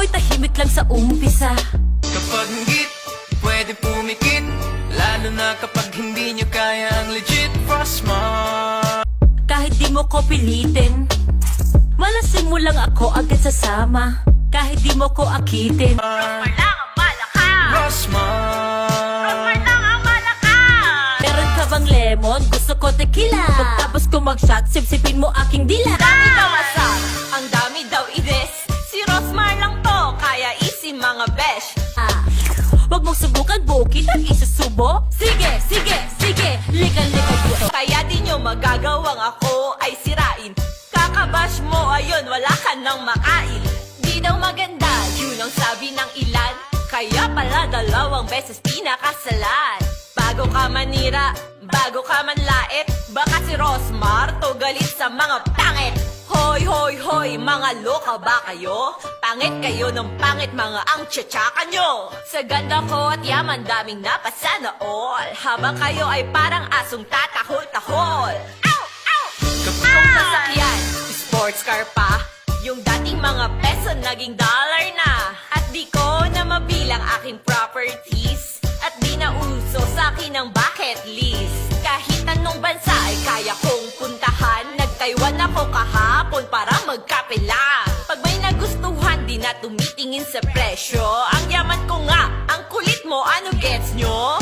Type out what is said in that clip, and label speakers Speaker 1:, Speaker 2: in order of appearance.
Speaker 1: ako'y tahimik lang sa umpisa.
Speaker 2: Kapag hinggit, pwede pumikit, lalo na kapag hindi nyo kaya ang legit Frostmart.
Speaker 1: Kahit di mo ko pilitin, malasin mo lang ako agad sasama. Kahit di mo ko akitin,
Speaker 2: Frostmart
Speaker 1: lang ang malakas.
Speaker 2: Frostmart
Speaker 1: lang ang malakas. Meron ka bang lemon? Gusto ko tequila. Pagtapos ko mag-shot, sipsipin mo aking dila.
Speaker 3: Dami daw asal, ang dami daw ides. Si Rosmar lang to, kaya easy mga besh.
Speaker 1: Wag mong subukan, bukit ang isusubo. Sige, sige, sige, ligal dito.
Speaker 3: Kaya di nyo magagawang ako ay sirain. Kakabash mo, ayun, wala ka nang makain. Di daw maganda, yun ang sabi ng ilan. Kaya pala 2 beses pinakasalan. Bago ka manira, bago ka manlait, baka si Rosmar to galit sa mga pangit. Hoy, hoy, hoy, mga loka ba kayo? Pangit kayo ng pangit, mga ang tsatsaka nyo. Sa ganda ko at yaman, daming napasana all. Habang kayo ay parang asong tatahol-tahol. Ow! Ow! Kung sasakyan, sports car pa, yung dating mga peso naging dollar na. At di ko na mabilang aking properties, at di na uso sa akin ang bucket list. Kahit anong bansa ay kaya kong puntahan. Nag-Taiwan ako kahapon para magkapela. Pag may nagustuhan, di na tumitingin sa presyo. Ang yaman ko nga, ang kulit mo, ano gets nyo?